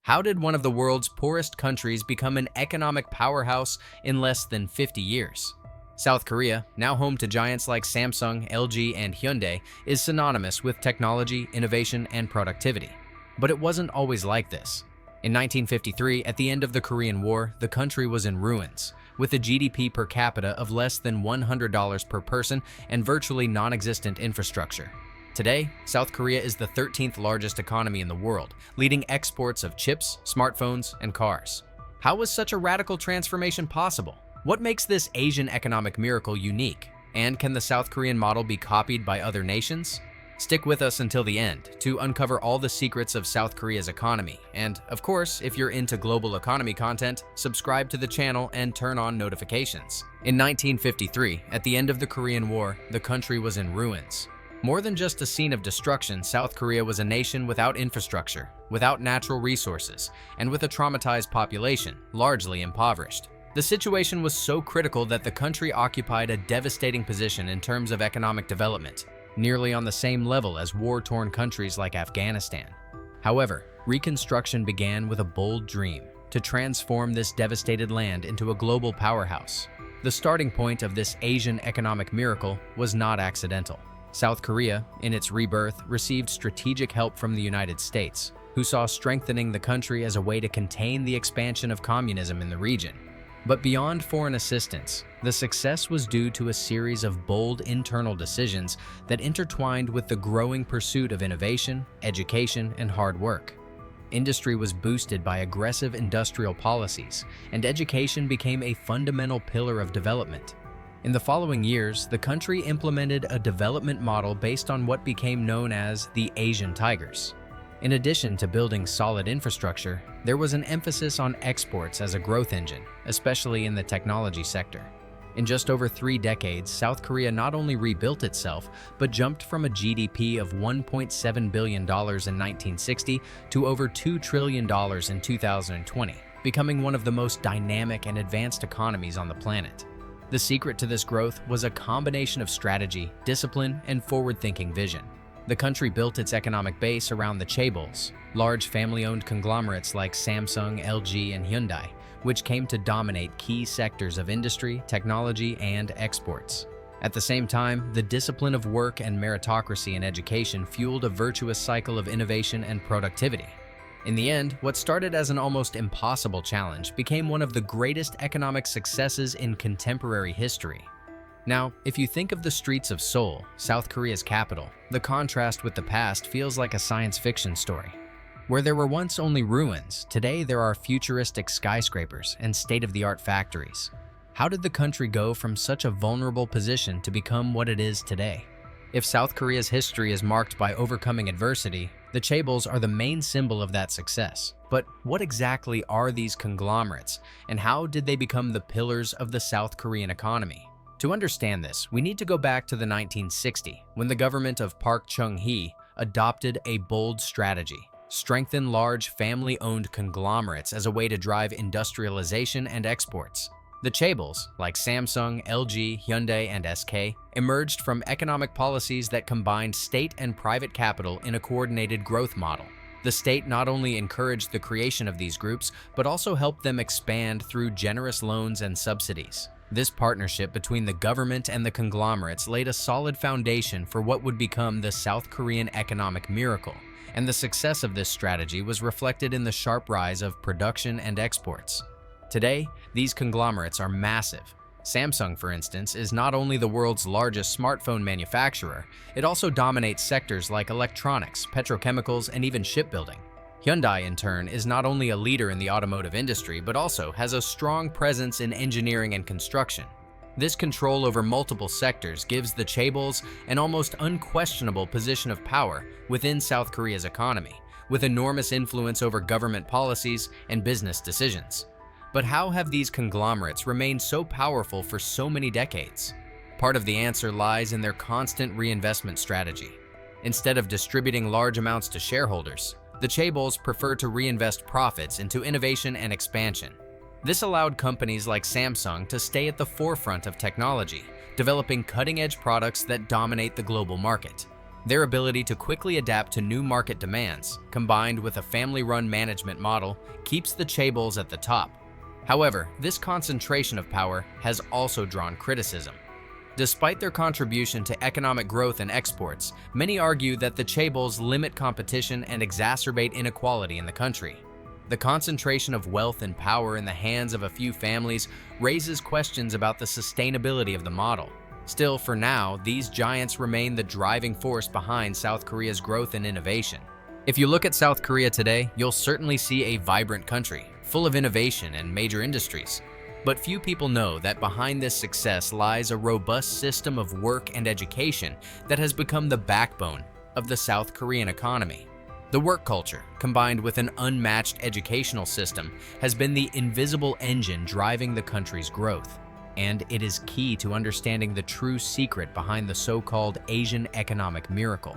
How did one of the world's poorest countries become an economic powerhouse in less than 50 years? South Korea, now home to giants like Samsung, LG, and Hyundai, is synonymous with technology, innovation, and productivity. But it wasn't always like this. In 1953, at the end of the Korean War, the country was in ruins, with a GDP per capita of less than $100 per person and virtually non-existent infrastructure. Today, South Korea is the 13th largest economy in the world, leading exports of chips, smartphones, and cars. How was such a radical transformation possible? What makes this Asian economic miracle unique? And can the South Korean model be copied by other nations? Stick with us until the end to uncover all the secrets of South Korea's economy. And, of course, if you're into global economy content, subscribe to the channel and turn on notifications. In 1953, at the end of the Korean War, the country was in ruins. More than just a scene of destruction, South Korea was a nation without infrastructure, without natural resources, and with a traumatized population, largely impoverished. The situation was so critical that the country occupied a devastating position in terms of economic development, nearly on the same level as war-torn countries like Afghanistan. However, reconstruction began with a bold dream to transform this devastated land into a global powerhouse. The starting point of this Asian economic miracle was not accidental. South Korea, in its rebirth, received strategic help from the United States, who saw strengthening the country as a way to contain the expansion of communism in the region. But beyond foreign assistance, the success was due to a series of bold internal decisions that intertwined with the growing pursuit of innovation, education, and hard work. Industry was boosted by aggressive industrial policies, and education became a fundamental pillar of development. In the following years, the country implemented a development model based on what became known as the Asian Tigers. In addition to building solid infrastructure, there was an emphasis on exports as a growth engine, especially in the technology sector. In just over 3 decades, South Korea not only rebuilt itself, but jumped from a GDP of $1.7 billion in 1960 to over $2 trillion in 2020, becoming one of the most dynamic and advanced economies on the planet. The secret to this growth was a combination of strategy, discipline, and forward-thinking vision. The country built its economic base around the chaebols, large family-owned conglomerates like Samsung, LG, and Hyundai, which came to dominate key sectors of industry, technology, and exports. At the same time, the discipline of work and meritocracy in education fueled a virtuous cycle of innovation and productivity. In the end, what started as an almost impossible challenge became one of the greatest economic successes in contemporary history. Now, if you think of the streets of Seoul, South Korea's capital, the contrast with the past feels like a science fiction story. Where there were once only ruins, today there are futuristic skyscrapers and state-of-the-art factories. How did the country go from such a vulnerable position to become what it is today? If South Korea's history is marked by overcoming adversity, the chaebols are the main symbol of that success. But what exactly are these conglomerates, and how did they become the pillars of the South Korean economy? To understand this, we need to go back to the 1960s, when the government of Park Chung-hee adopted a bold strategy: strengthen large family-owned conglomerates as a way to drive industrialization and exports. The chaebols, like Samsung, LG, Hyundai, and SK, emerged from economic policies that combined state and private capital in a coordinated growth model. The state not only encouraged the creation of these groups, but also helped them expand through generous loans and subsidies. This partnership between the government and the conglomerates laid a solid foundation for what would become the South Korean economic miracle, and the success of this strategy was reflected in the sharp rise of production and exports. Today, these conglomerates are massive. Samsung, for instance, is not only the world's largest smartphone manufacturer, it also dominates sectors like electronics, petrochemicals, and even shipbuilding. Hyundai, in turn, is not only a leader in the automotive industry, but also has a strong presence in engineering and construction. This control over multiple sectors gives the chaebols an almost unquestionable position of power within South Korea's economy, with enormous influence over government policies and business decisions. But how have these conglomerates remained so powerful for so many decades? Part of the answer lies in their constant reinvestment strategy. Instead of distributing large amounts to shareholders, the chaebols prefer to reinvest profits into innovation and expansion. This allowed companies like Samsung to stay at the forefront of technology, developing cutting-edge products that dominate the global market. Their ability to quickly adapt to new market demands, combined with a family-run management model, keeps the chaebols at the top. However, this concentration of power has also drawn criticism. Despite their contribution to economic growth and exports, many argue that the chaebols limit competition and exacerbate inequality in the country. The concentration of wealth and power in the hands of a few families raises questions about the sustainability of the model. Still, for now, these giants remain the driving force behind South Korea's growth and innovation. If you look at South Korea today, you'll certainly see a vibrant country, full of innovation and major industries. But few people know that behind this success lies a robust system of work and education that has become the backbone of the South Korean economy. The work culture, combined with an unmatched educational system, has been the invisible engine driving the country's growth. And it is key to understanding the true secret behind the so-called Asian economic miracle.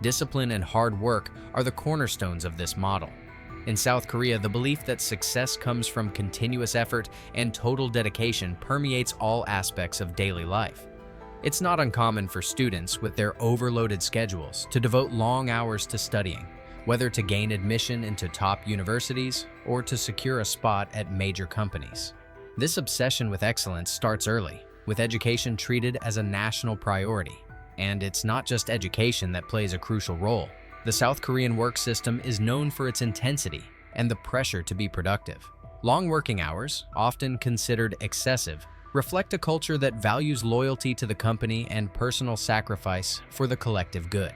Discipline and hard work are the cornerstones of this model. In South Korea, the belief that success comes from continuous effort and total dedication permeates all aspects of daily life. It's not uncommon for students with their overloaded schedules to devote long hours to studying, whether to gain admission into top universities or to secure a spot at major companies. This obsession with excellence starts early, with education treated as a national priority. And it's not just education that plays a crucial role. The South Korean work system is known for its intensity and the pressure to be productive. Long working hours, often considered excessive, reflect a culture that values loyalty to the company and personal sacrifice for the collective good.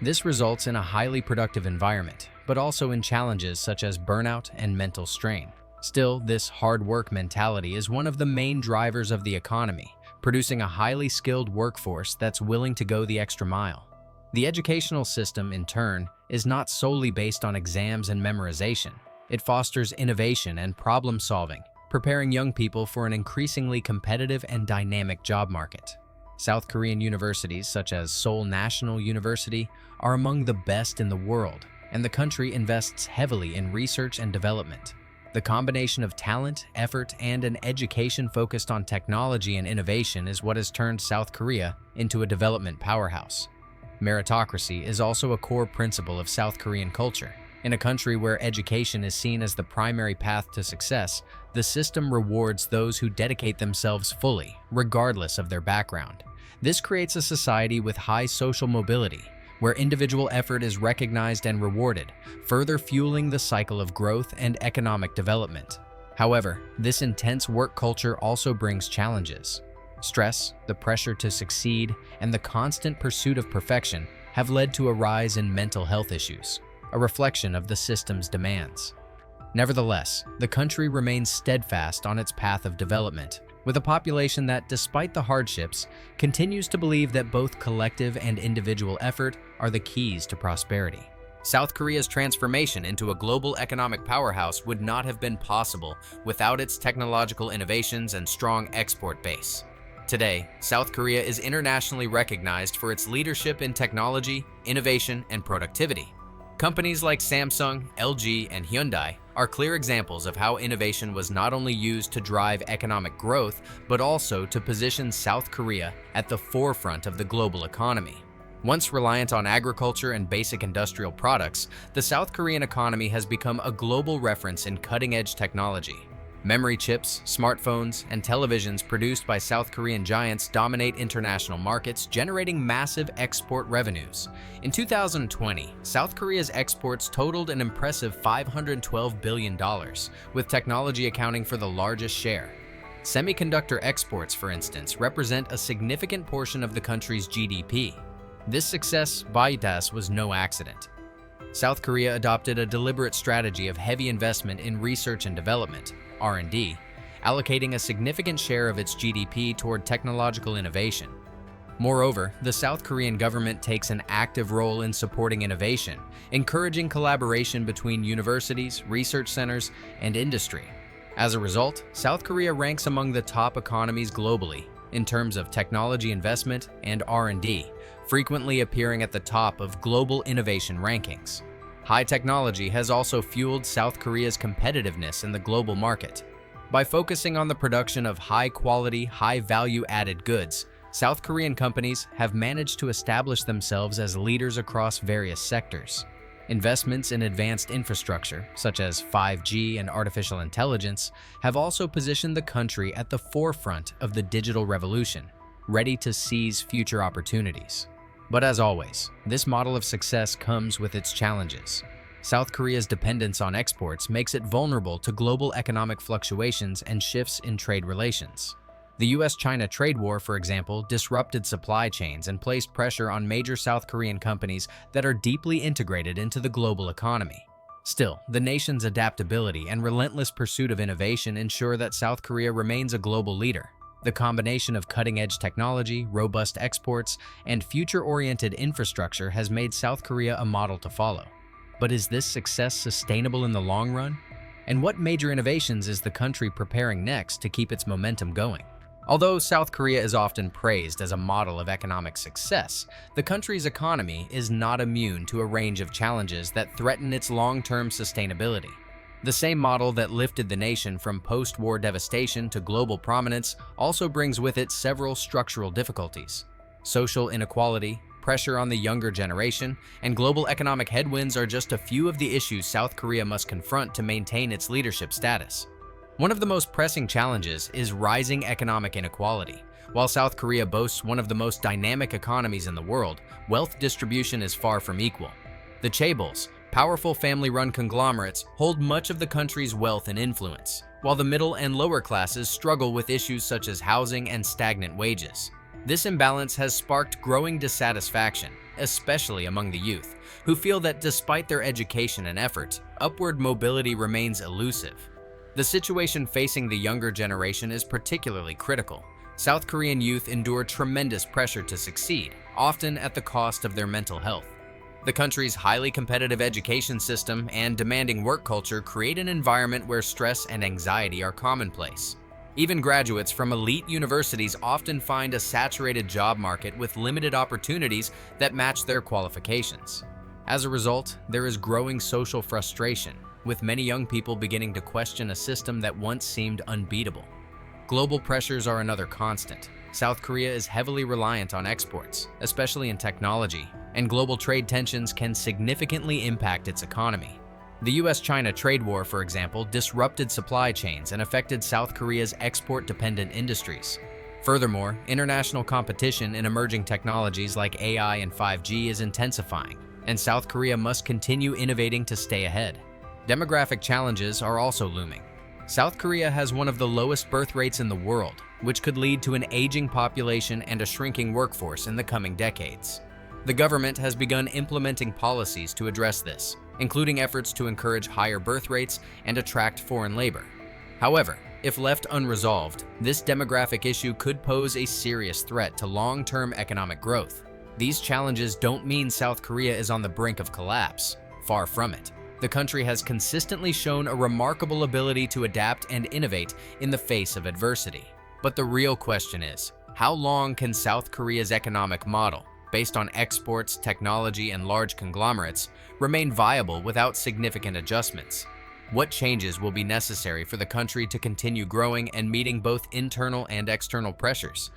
This results in a highly productive environment, but also in challenges such as burnout and mental strain. Still, this hard work mentality is one of the main drivers of the economy, producing a highly skilled workforce that's willing to go the extra mile. The educational system, in turn, is not solely based on exams and memorization. It fosters innovation and problem solving, preparing young people for an increasingly competitive and dynamic job market. South Korean universities such as Seoul National University are among the best in the world, and the country invests heavily in research and development. The combination of talent, effort, and an education focused on technology and innovation is what has turned South Korea into a development powerhouse. Meritocracy is also a core principle of South Korean culture. In a country where education is seen as the primary path to success, the system rewards those who dedicate themselves fully, regardless of their background. This creates a society with high social mobility, where individual effort is recognized and rewarded, further fueling the cycle of growth and economic development. However, this intense work culture also brings challenges. Stress, the pressure to succeed, and the constant pursuit of perfection have led to a rise in mental health issues, a reflection of the system's demands. Nevertheless, the country remains steadfast on its path of development, with a population that, despite the hardships, continues to believe that both collective and individual effort are the keys to prosperity. South Korea's transformation into a global economic powerhouse would not have been possible without its technological innovations and strong export base. Today, South Korea is internationally recognized for its leadership in technology, innovation, and productivity. Companies like Samsung, LG, and Hyundai are clear examples of how innovation was not only used to drive economic growth, but also to position South Korea at the forefront of the global economy. Once reliant on agriculture and basic industrial products, the South Korean economy has become a global reference in cutting-edge technology. Memory chips, smartphones, and televisions produced by South Korean giants dominate international markets, generating massive export revenues. In 2020, South Korea's exports totaled an impressive $512 billion, with technology accounting for the largest share. Semiconductor exports, for instance, represent a significant portion of the country's GDP. This success, Baitas, was no accident. South Korea adopted a deliberate strategy of heavy investment in research and development, R&D, allocating a significant share of its GDP toward technological innovation. Moreover, the South Korean government takes an active role in supporting innovation, encouraging collaboration between universities, research centers, and industry. As a result, South Korea ranks among the top economies globally in terms of technology investment and R&D, frequently appearing at the top of global innovation rankings. High technology has also fueled South Korea's competitiveness in the global market. By focusing on the production of high-quality, high-value-added goods, South Korean companies have managed to establish themselves as leaders across various sectors. Investments in advanced infrastructure, such as 5G and artificial intelligence, have also positioned the country at the forefront of the digital revolution, ready to seize future opportunities. But as always, this model of success comes with its challenges. South Korea's dependence on exports makes it vulnerable to global economic fluctuations and shifts in trade relations. The US-China trade war, for example, disrupted supply chains and placed pressure on major South Korean companies that are deeply integrated into the global economy. Still, the nation's adaptability and relentless pursuit of innovation ensure that South Korea remains a global leader. The combination of cutting-edge technology, robust exports, and future-oriented infrastructure has made South Korea a model to follow. But is this success sustainable in the long run? And what major innovations is the country preparing next to keep its momentum going? Although South Korea is often praised as a model of economic success, the country's economy is not immune to a range of challenges that threaten its long-term sustainability. The same model that lifted the nation from post-war devastation to global prominence also brings with it several structural difficulties. Social inequality, pressure on the younger generation, and global economic headwinds are just a few of the issues South Korea must confront to maintain its leadership status. One of the most pressing challenges is rising economic inequality. While South Korea boasts one of the most dynamic economies in the world, wealth distribution is far from equal. The chaebols, powerful family-run conglomerates, hold much of the country's wealth and influence, while the middle and lower classes struggle with issues such as housing and stagnant wages. This imbalance has sparked growing dissatisfaction, especially among the youth, who feel that despite their education and efforts, upward mobility remains elusive. The situation facing the younger generation is particularly critical. South Korean youth endure tremendous pressure to succeed, often at the cost of their mental health. The country's highly competitive education system and demanding work culture create an environment where stress and anxiety are commonplace. Even graduates from elite universities often find a saturated job market with limited opportunities that match their qualifications. As a result, there is growing social frustration, with many young people beginning to question a system that once seemed unbeatable. Global pressures are another constant. South Korea is heavily reliant on exports, especially in technology, and global trade tensions can significantly impact its economy. The US-China trade war, for example, disrupted supply chains and affected South Korea's export-dependent industries. Furthermore, international competition in emerging technologies like AI and 5G is intensifying, and South Korea must continue innovating to stay ahead. Demographic challenges are also looming. South Korea has one of the lowest birth rates in the world, which could lead to an aging population and a shrinking workforce in the coming decades. The government has begun implementing policies to address this, including efforts to encourage higher birth rates and attract foreign labor. However, if left unresolved, this demographic issue could pose a serious threat to long-term economic growth. These challenges don't mean South Korea is on the brink of collapse. Far from it. The country has consistently shown a remarkable ability to adapt and innovate in the face of adversity. But the real question is, how long can South Korea's economic model, based on exports, technology, and large conglomerates, remain viable without significant adjustments? What changes will be necessary for the country to continue growing and meeting both internal and external pressures?